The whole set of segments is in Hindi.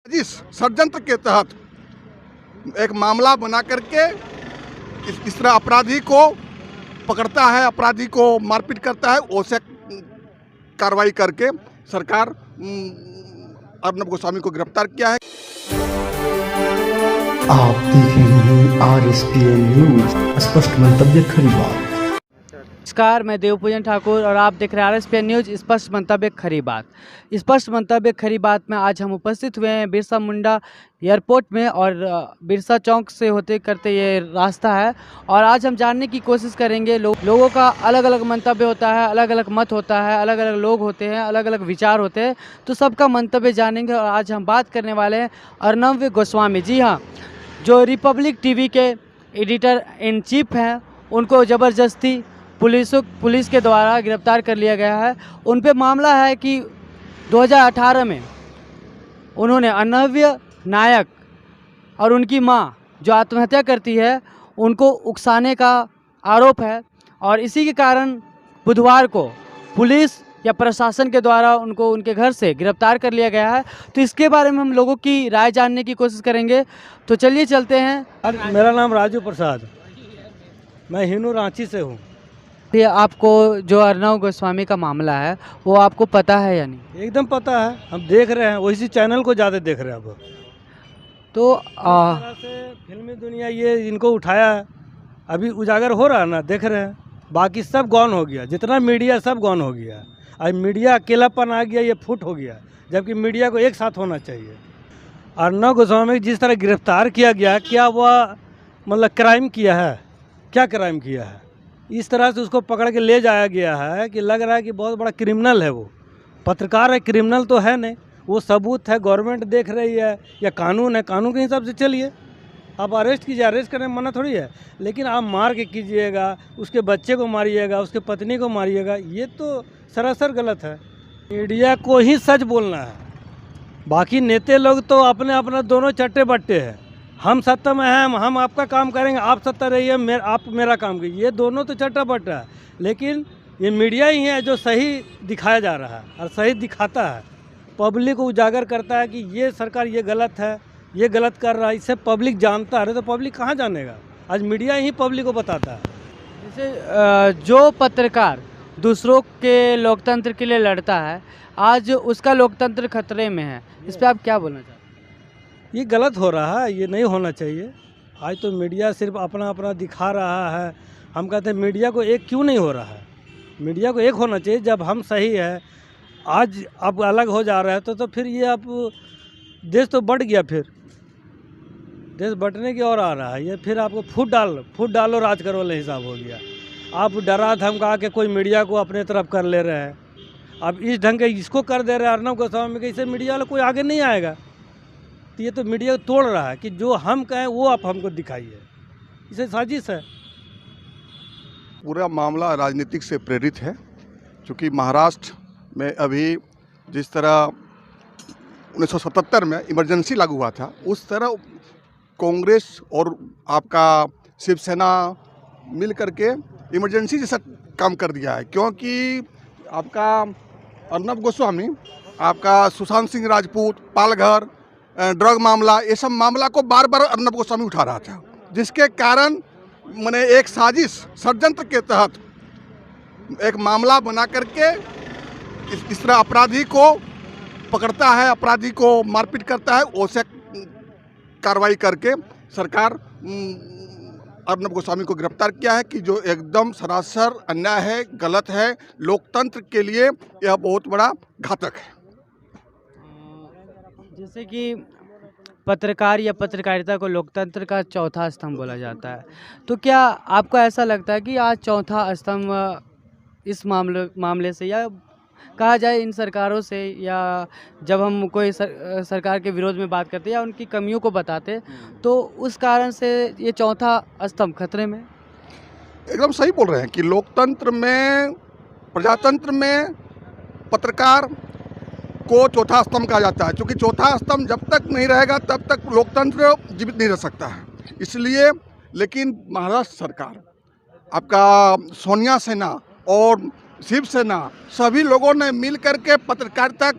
जिस षड्यंत्र के तहत एक मामला बना करके इस तरह अपराधी को पकड़ता है, अपराधी को मारपीट करता है, वैसे कार्रवाई करके सरकार अर्नब गोस्वामी को गिरफ्तार किया है। आप देख रहे हैं RSPN न्यूज, स्पष्ट मंतव्य खरी बात। नमस्कार, मैं देवपूजन ठाकुर और आप देख रहे हैं RSPN न्यूज स्पष्ट मंतव्य खरी बात। स्पष्ट मंतव्य खरी बात में आज हम उपस्थित हुए हैं बिरसा मुंडा एयरपोर्ट में और बिरसा चौक से होते करते ये रास्ता है और आज हम जानने की कोशिश करेंगे। लोगों का अलग अलग मंतव्य होता है, अलग अलग मत होता है, अलग अलग लोग होते हैं, अलग अलग विचार होते हैं, तो सबका मंतव्य जानेंगे। और आज हम बात करने वाले हैं अर्नब गोस्वामी, जी हाँ, जो रिपब्लिक TV के एडिटर इन चीफ हैं, उनको ज़बरदस्ती पुलिस के द्वारा गिरफ्तार कर लिया गया है। उन पे मामला है कि 2018 में उन्होंने अनव्य नायक और उनकी मां जो आत्महत्या करती है उनको उकसाने का आरोप है और इसी के कारण बुधवार को पुलिस या प्रशासन के द्वारा उनको उनके घर से गिरफ्तार कर लिया गया है। तो इसके बारे में हम लोगों की राय जानने की कोशिश करेंगे। तो चलिए चलते हैं। मेरा नाम राजू प्रसाद, मैं हिनू रांची से हूँ। ये आपको जो अर्नब गोस्वामी का मामला है वो आपको पता है या नहीं? एकदम पता है, हम देख रहे हैं, वही चैनल को ज़्यादा देख रहे हैं अब। तो इस तरह से फिल्मी दुनिया ये इनको उठाया है, अभी उजागर हो रहा है ना, देख रहे हैं। बाकी सब गौन हो गया, जितना मीडिया सब गौन हो गया। अब मीडिया अकेलापन आ गया, ये फुट हो गया, जबकि मीडिया को एक साथ होना चाहिए। अर्नब गोस्वामी जिस तरह गिरफ्तार किया गया, क्या वह मतलब क्राइम किया है? क्या क्राइम किया है? इस तरह से उसको पकड़ के ले जाया गया है कि लग रहा है कि बहुत बड़ा क्रिमिनल है। वो पत्रकार है, क्रिमिनल तो है नहीं। वो सबूत है, गवर्नमेंट देख रही है या कानून है, कानून के हिसाब से चलिए। आप अरेस्ट कीजिए, अरेस्ट करने में मना थोड़ी है, लेकिन आप मार के कीजिएगा, उसके बच्चे को मारिएगा, उसके पत्नी को मारिएगा, ये तो सरासर गलत है। मीडिया को ही सच बोलना है, बाकी नेता लोग तो अपने अपना दोनों चट्टे बट्टे हैं। हम सत्ता में हैं, हम आपका काम करेंगे, आप सत्ता रहिए, आप मेरा काम कीजिए, ये दोनों तो चट्टा बट्टा है। लेकिन ये मीडिया ही है जो सही दिखाया जा रहा है और सही दिखाता है, पब्लिक को उजागर करता है कि ये सरकार ये गलत है, ये गलत कर रहा है। इससे पब्लिक जानता है, तो पब्लिक कहाँ जानेगा? आज मीडिया ही पब्लिक को बताता है। जैसे जो पत्रकार दूसरों के लोकतंत्र के लिए लड़ता है, आज उसका लोकतंत्र खतरे में है, इस पर आप क्या बोलना चाहते हैं? ये गलत हो रहा है, ये नहीं होना चाहिए। आज तो मीडिया सिर्फ अपना अपना दिखा रहा है। हम कहते हैं मीडिया को एक क्यों नहीं हो रहा है? मीडिया को एक होना चाहिए। जब हम सही है, आज अब अलग हो जा रहा है तो फिर ये अब देश तो बढ़ गया, फिर देश बंटने की ओर आ रहा है। ये फिर आपको फूट डालो राज करो वाला हिसाब हो गया। आप डरा धमका के कोई मीडिया को अपने तरफ कर ले रहे हैं। अब इस ढंग के इसको कर दे रहे हैं अर्नब गोस्वामी के, इससे मीडिया वाला कोई आगे नहीं आएगा। तो ये तो मीडिया तोड़ रहा है कि जो हम कहें वो आप हमको दिखाइए, इसे साजिश है। पूरा मामला राजनीतिक से प्रेरित है, क्योंकि महाराष्ट्र में अभी जिस तरह 1977 में इमरजेंसी लागू हुआ था, उस तरह कांग्रेस और आपका शिवसेना मिल करके इमरजेंसी जैसा काम कर दिया है। क्योंकि आपका अर्नब गोस्वामी, आपका सुशांत सिंह राजपूत, पालघर ड्रग मामला, ये सब मामला को बार बार अर्नब गोस्वामी उठा रहा था, जिसके कारण मैंने एक साजिश षड्यंत्र के तहत एक मामला बना करके इस तरह अपराधी को पकड़ता है, अपराधी को मारपीट करता है, वैसे कार्रवाई करके सरकार अर्नब गोस्वामी को गिरफ्तार किया है, कि जो एकदम सरासर अन्याय है, गलत है, लोकतंत्र के लिए यह बहुत बड़ा घातक है। जैसे कि पत्रकार या पत्रकारिता को लोकतंत्र का चौथा स्तंभ बोला जाता है, तो क्या आपको ऐसा लगता है कि आज चौथा स्तंभ इस मामले से, या कहा जाए इन सरकारों से, या जब हम कोई सरकार के विरोध में बात करते हैं या उनकी कमियों को बताते, तो उस कारण से ये चौथा स्तंभ खतरे में? एकदम सही बोल रहे हैं कि लोकतंत्र में, प्रजातंत्र में पत्रकार को चौथा स्तंभ कहा जाता है, क्योंकि चौथा स्तंभ जब तक नहीं रहेगा तब तक लोकतंत्र जीवित नहीं रह सकता है। इसलिए, लेकिन महाराष्ट्र सरकार, आपका सोनिया सेना और शिवसेना, सभी लोगों ने मिल करके पत्रकारिता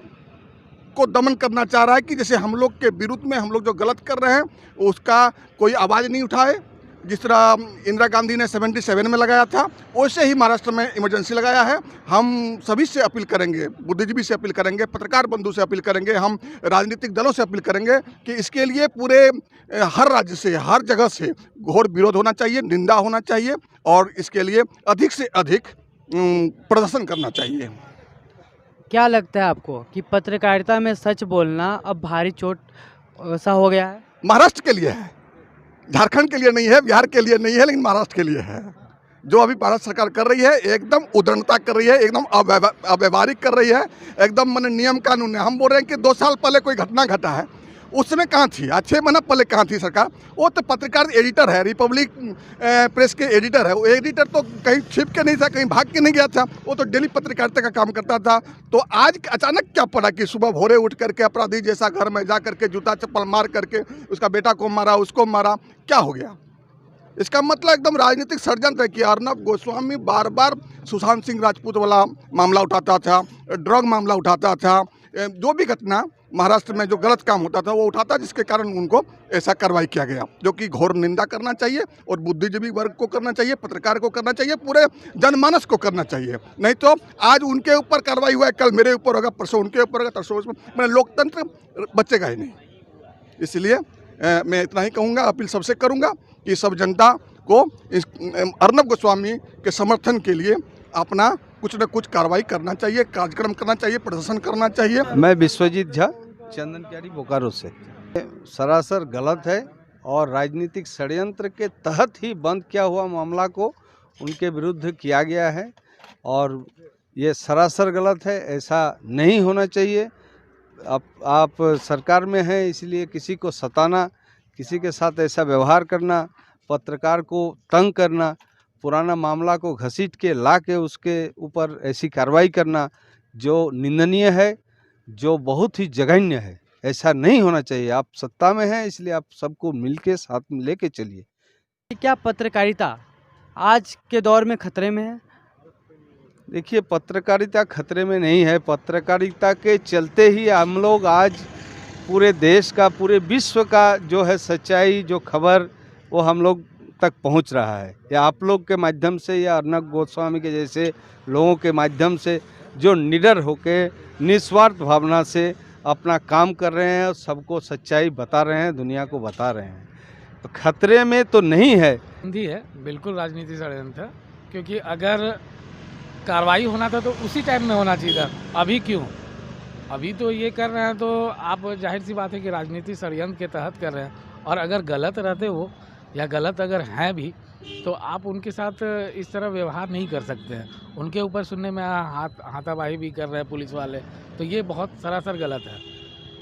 को दमन करना चाह रहा है कि जैसे हम लोग के विरुद्ध में हम लोग जो गलत कर रहे हैं उसका कोई आवाज़ नहीं उठाए। जिस तरह इंदिरा गांधी ने 77 में लगाया था, वैसे ही महाराष्ट्र में इमरजेंसी लगाया है। हम सभी से अपील करेंगे, बुद्धिजीवी से अपील करेंगे, पत्रकार बंधु से अपील करेंगे, हम राजनीतिक दलों से अपील करेंगे कि इसके लिए पूरे हर राज्य से, हर जगह से घोर विरोध होना चाहिए, निंदा होना चाहिए और इसके लिए अधिक से अधिक प्रदर्शन करना चाहिए। क्या लगता है आपको कि पत्रकारिता में सच बोलना अब भारी चोट सा हो गया है? महाराष्ट्र के लिए है, झारखंड के लिए नहीं है, बिहार के लिए नहीं है, लेकिन महाराष्ट्र के लिए है। जो अभी भारत सरकार कर रही है एकदम उद्दंडता कर रही है, एकदम अव्यवहारिक कर रही है, एकदम मैंने नियम कानून है। हम बोल रहे हैं कि 2 साल पहले कोई घटना घटा है, उस समय कहाँ थी? आज 6 महीना पहले कहाँ थी सरकार? वो तो पत्रकार एडिटर है, रिपब्लिक प्रेस के एडिटर है। वो एडिटर तो कहीं छिप के नहीं था, कहीं भाग के नहीं गया था, वो तो डेली पत्रकारिता का काम करता था। तो आज अचानक क्या पड़ा कि सुबह भोरे उठ करके अपराधी जैसा घर में जा करके जूता चप्पल मार करके उसका बेटा को मारा, उसको मारा? क्या हो गया? इसका मतलब एकदम राजनीतिक षड्यंत्र है कि अर्नब गोस्वामी बार बार सुशांत सिंह राजपूत वाला मामला उठाता था, ड्रग मामला उठाता था, जो भी घटना महाराष्ट्र में जो गलत काम होता था वो उठाता, जिसके कारण उनको ऐसा कार्रवाई किया गया, जो कि घोर निंदा करना चाहिए और बुद्धिजीवी वर्ग को करना चाहिए, पत्रकार को करना चाहिए, पूरे जनमानस को करना चाहिए। नहीं तो आज उनके ऊपर कार्रवाई हुआ है, कल मेरे ऊपर होगा, परसों उनके ऊपर होगा, परसों उसमें, मैंने लोकतंत्र बचेगा ही नहीं। इसलिए मैं इतना ही कहूँगा, अपील सबसे करूँगा कि सब जनता को इस अर्नब गोस्वामी के समर्थन के लिए अपना कुछ न कुछ कार्रवाई करना चाहिए, कार्यक्रम करना चाहिए, प्रदर्शन करना चाहिए। मैं विश्वजीत झा, चंदन क्यारी, बोकारो से। सरासर गलत है और राजनीतिक षड्यंत्र के तहत ही बंद किया हुआ मामला को उनके विरुद्ध किया गया है और ये सरासर गलत है, ऐसा नहीं होना चाहिए। आप सरकार में हैं, इसलिए किसी को सताना, किसी के साथ ऐसा व्यवहार करना, पत्रकार को तंग करना, पुराना मामला को घसीट के ला के उसके ऊपर ऐसी कार्रवाई करना जो निंदनीय है, जो बहुत ही जघन्य है, ऐसा नहीं होना चाहिए। आप सत्ता में हैं, इसलिए आप सबको मिलके साथ में लेके चलिए। क्या पत्रकारिता आज के दौर में खतरे में है? देखिए, पत्रकारिता खतरे में नहीं है। पत्रकारिता के चलते ही हम लोग आज पूरे देश का, पूरे विश्व का जो है सच्चाई, जो खबर, वो हम लोग तक पहुंच रहा है। या आप लोग के माध्यम से या अर्नब गोस्वामी के जैसे लोगों के माध्यम से जो निडर होके निस्वार्थ भावना से अपना काम कर रहे हैं और सबको सच्चाई बता रहे हैं, दुनिया को बता रहे हैं, तो खतरे में तो नहीं है। हिंदी है, बिल्कुल राजनीति षड्यंत्र है, क्योंकि अगर कार्रवाई होना था तो उसी टाइम में होना चाहिए था। अभी क्यों? अभी तो ये कर रहे हैं तो आप जाहिर सी बात है कि राजनीति षड्यंत्र के तहत कर रहे हैं। और अगर गलत रहते हो या गलत अगर हैं भी तो आप उनके साथ इस तरह व्यवहार नहीं कर सकते हैं। उनके ऊपर सुनने में हाथापाई भी कर रहे हैं पुलिस वाले, तो ये बहुत सरासर गलत है।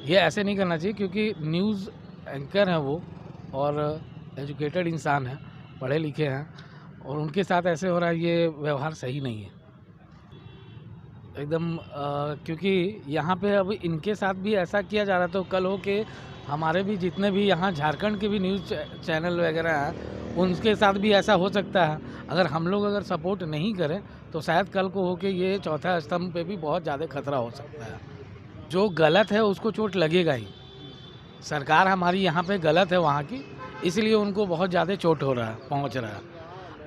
ये ऐसे नहीं करना चाहिए, क्योंकि न्यूज़ एंकर हैं वो और एजुकेटेड इंसान हैं, पढ़े लिखे हैं, और उनके साथ ऐसे हो रहा है, ये व्यवहार सही नहीं है एकदम। क्योंकि यहाँ पे अब इनके साथ भी ऐसा किया जा रहा, तो कल हो के हमारे भी जितने भी यहाँ झारखंड के भी न्यूज़ चैनल वगैरह हैं, उनके साथ भी ऐसा हो सकता है। अगर हम लोग अगर सपोर्ट नहीं करें तो शायद कल को हो के ये चौथा स्तंभ पे भी बहुत ज़्यादा खतरा हो सकता है। जो गलत है उसको चोट लगेगा ही। सरकार हमारी यहाँ पे गलत है वहाँ की, इसलिए उनको बहुत ज़्यादा चोट हो रहा है, पहुँच रहा है।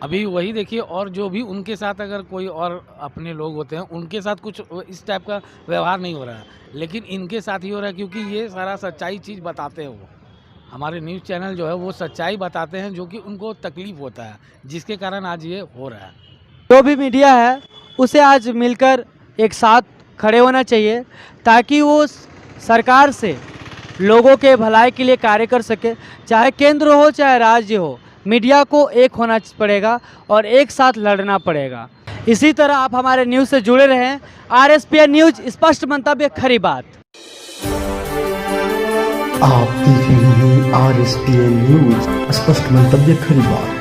अभी वही देखिए, और जो भी उनके साथ अगर कोई और अपने लोग होते हैं, उनके साथ कुछ इस टाइप का व्यवहार नहीं हो रहा है, लेकिन इनके साथ ही हो रहा है, क्योंकि ये सारा सच्चाई चीज़ बताते हैं। वो हमारे न्यूज़ चैनल जो है वो सच्चाई बताते हैं, जो कि उनको तकलीफ़ होता है, जिसके कारण आज ये हो रहा है। जो भी मीडिया है उसे आज मिलकर एक साथ खड़े होना चाहिए, ताकि वो सरकार से लोगों के भलाई के लिए कार्य कर सके। चाहे केंद्र हो चाहे राज्य हो, मीडिया को एक होना पड़ेगा और एक साथ लड़ना पड़ेगा। इसी तरह आप हमारे न्यूज़ से जुड़े रहें। RSPN न्यूज़, स्पष्ट मंतव्य, खरी बात। आप देख रहे हैं RSPN न्यूज, स्पष्ट मंतव्य, खरी बात।